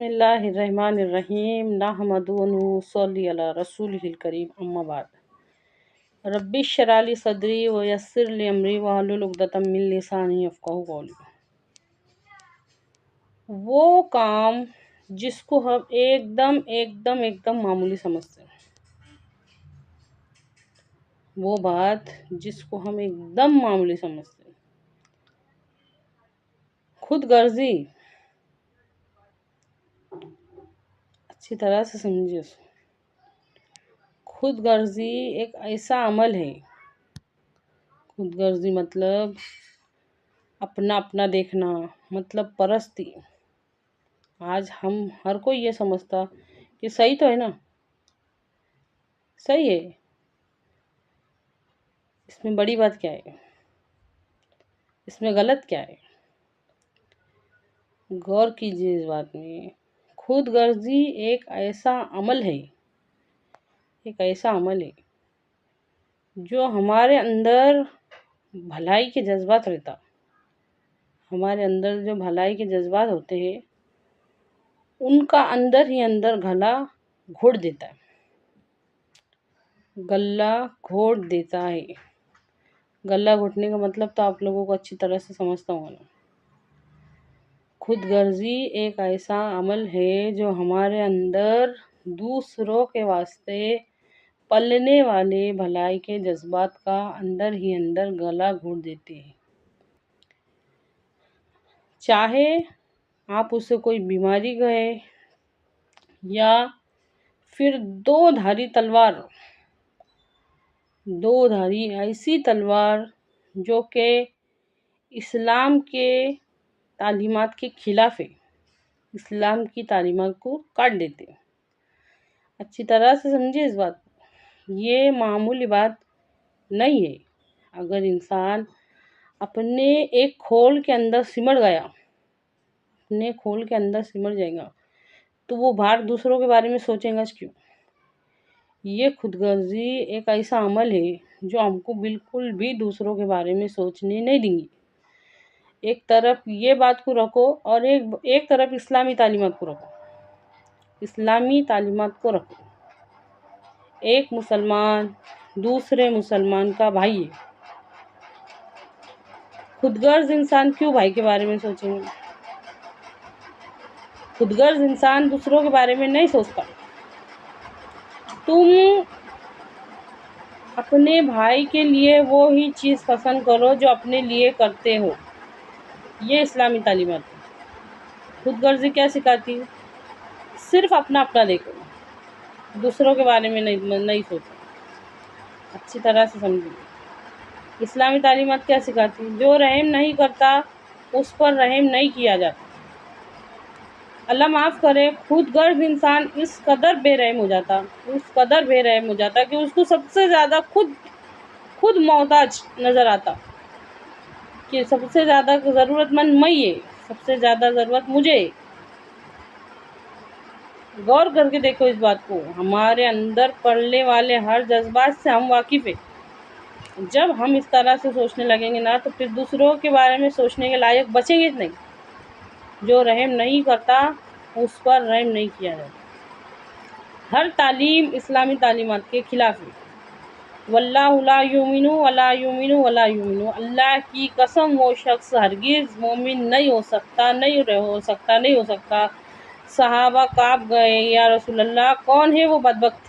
بسم اللہ الرحمن الرحیم نحمدہ و نصلی علی رسولہ الکریم اما بعد رب اشرح لی صدری ویسر لی امری واحلل عقدۃ من لسانی یفقہوا قولی۔ وہ کام جس کو ہم ایک دم معمولی سمجھتے ہیں، وہ بات جس کو ہم ایک دم معمولی سمجھتے ہیں، خود غرضی، اچھی طرح سے سمجھیے اس کو۔ خود غرضی ایک ایسا عمل ہے، خود غرضی مطلب اپنا دیکھنا، مطلب پرستی۔ آج ہم ہر کوئی یہ سمجھتا کہ صحیح تو ہے نا، صحیح ہے، اس میں بڑی بات کیا ہے، اس میں غلط کیا ہے؟ غور کیجیے اس بات میں۔ خود غرضی ایک ایسا عمل ہے جو ہمارے اندر بھلائی کے جذبات رہتا، ہمارے اندر جو بھلائی کے جذبات ہوتے ہیں ان کا اندر ہی اندر گلا گھوٹ دیتا ہے، گلا گھوٹ دیتا ہے۔ گلا گھوٹنے کا مطلب تو آپ لوگوں کو اچھی طرح سے سمجھتا ہوں نا۔ خود غرضی ایک ایسا عمل ہے جو ہمارے اندر دوسروں کے واسطے پلنے والے بھلائی کے جذبات کا اندر ہی اندر گلا گھوٹ دیتے ہیں۔ چاہے آپ اسے کوئی بیماری کہیں یا پھر دو دھاری ایسی تلوار جو کہ اسلام کے تعلیمات کے خلاف ہے، اسلام کی تعلیمات کو کاٹ دیتے ہیں۔ اچھی طرح سے سمجھے اس بات کو، یہ معمولی بات نہیں ہے۔ اگر انسان اپنے ایک کھول کے اندر سمٹ جائے گا تو وہ باہر دوسروں کے بارے میں سوچیں گا کیوں؟ یہ خود غرضی ایک ایسا عمل ہے جو ہم کو بالکل بھی دوسروں کے بارے میں سوچنے نہیں دیں گی۔ ایک طرف یہ بات کو رکھو اور ایک طرف اسلامی تعلیمات کو رکھو۔ ایک مسلمان دوسرے مسلمان کا بھائی ہے، خود غرض انسان کیوں بھائی کے بارے میں سوچیں گے؟ خود غرض انسان دوسروں کے بارے میں نہیں سوچتا۔ تم اپنے بھائی کے لیے وہی چیز پسند کرو جو اپنے لیے کرتے ہو، یہ اسلامی تعلیمات ہے۔ خود غرضی کیا سکھاتی؟ صرف اپنا دیکھو، دوسروں کے بارے میں نہیں سوچو۔ اچھی طرح سے سمجھو۔ اسلامی تعلیمات کیا سکھاتی؟ جو رحم نہیں کرتا اس پر رحم نہیں کیا جاتا۔ اللہ معاف کرے، خود غرض انسان اس قدر بے رحم ہو جاتا کہ اس کو سب سے زیادہ خود محتاج نظر آتا، کہ سب سے زیادہ ضرورت مند میں ہے، سب سے زیادہ ضرورت مجھے۔ غور کر کے دیکھو اس بات کو، ہمارے اندر پڑنے والے ہر جذبات سے ہم واقف ہیں۔ جب ہم اس طرح سے سوچنے لگیں گے نا تو پھر دوسروں کے بارے میں سوچنے کے لائق بچیں گے نہیں۔ جو رحم نہیں کرتا اس پر رحم نہیں کیا جاتا۔ ہر تعلیم اسلامی تعلیمات کے خلاف ہے۔ واللہ لا یؤمن ولا یؤمن ولا یؤمن، اللہ کی قسم وہ شخص ہرگز مومن نہیں ہو سکتا۔ صحابہ کانپ گئے، یا رسول اللہ کون ہے وہ بدبخت؟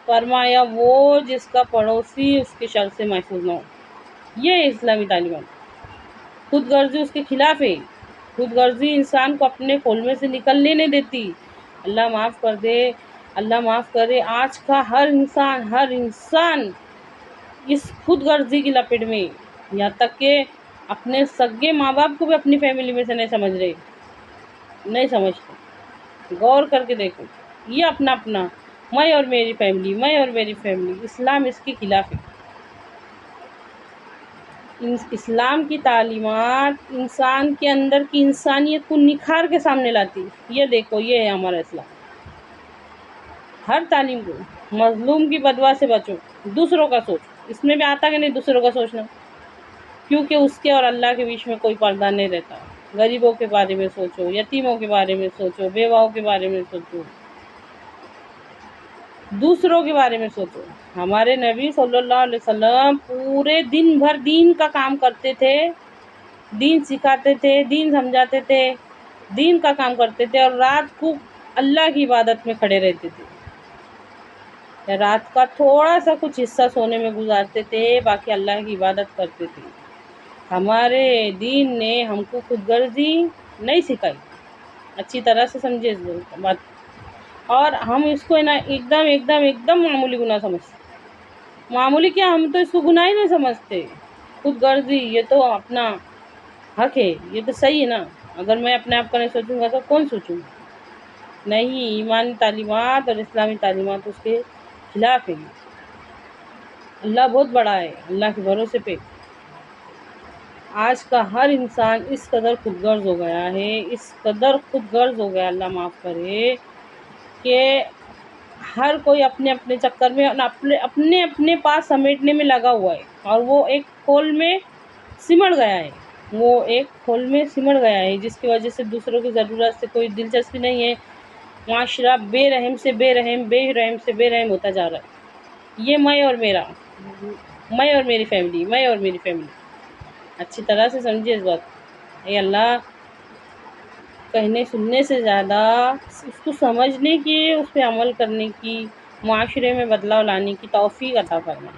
فرمایا وہ جس کا پڑوسی اس کے شر سے محفوظ نہ ہو۔ یہ اسلامی تعلیمات۔ خود غرضی اس کے خلاف ہے۔ خود غرضی انسان کو اپنے کھولنے سے نکلنے نہیں دیتی۔ اللہ معاف کرے، آج کا ہر انسان اس خود غرضی کی لپیٹ میں، یہاں تک کہ اپنے سگے ماں باپ کو بھی اپنی فیملی میں سے نہیں سمجھتے۔ غور کر کے دیکھو، یہ اپنا میں اور میری فیملی، اسلام اس کے خلاف ہے۔ اسلام کی تعلیمات انسان کے اندر کی انسانیت کو نکھار کے سامنے لاتی۔ یہ دیکھو، یہ ہے ہمارا اسلام۔ ہر تعلیم کو، مظلوم کی بدوا سے بچو، دوسروں کا سوچ۔ اس میں بھی آتا کہ نہیں دوسروں کا سوچنا؟ کیونکہ اس کے اور اللہ کے بیچ میں کوئی پردہ نہیں رہتا۔ غریبوں کے بارے میں سوچو، یتیموں کے بارے میں سوچو، بیواؤں کے بارے میں سوچو، دوسروں کے بارے میں سوچو۔ ہمارے نبی صلی اللہ علیہ وسلم پورے دن بھر دین کا کام کرتے تھے، دین سکھاتے تھے، دین سمجھاتے تھے، دین کا کام کرتے تھے، اور رات کو اللہ کی عبادت میں کھڑے رہتے تھے۔ رات کا تھوڑا سا کچھ حصہ سونے میں گزارتے تھے، باقی اللہ کی عبادت کرتے تھے۔ ہمارے دین نے ہم کو خود غرضی نہیں سکھائی، اچھی طرح سے سمجھے اس بات، اور ہم اس کو نا ایک دم معمولی گناہ سمجھتے۔ معمولی کیا، ہم تو اس کو گناہ ہی نہیں سمجھتے۔ خود غرضی یہ تو اپنا حق ہے، یہ تو صحیح ہے نا، اگر میں اپنے آپ کا نہیں سوچوں گا تو کون سوچوں گا؟ نہیں، ایمانی تعلیمات اور اسلامی تعلیمات اس کے خلاف ہے۔ اللہ بہت بڑا ہے، اللہ کے بھروسے پہ آج کا ہر انسان اس قدر خود غرض ہو گیا ہے، اس قدر خود غرض ہو گیا، اللہ معاف کرے، کہ ہر کوئی اپنے اپنے چکر میں اپنے اپنے پاس سمیٹنے میں لگا ہوا ہے، اور وہ ایک کھول میں سمٹ گیا ہے، جس کی وجہ سے دوسروں کی ضرورت سے کوئی دلچسپی نہیں ہے۔ معاشرہ بے رحم سے بے رحم ہوتا جا رہا ہے۔ یہ میں اور میری فیملی، اچھی طرح سے سمجھیے اس بات۔ اے اللہ، کہنے سننے سے زیادہ اس کو سمجھنے کی، اس پہ عمل کرنے کی، معاشرے میں بدلاؤ لانے کی توفیق عطا فرما۔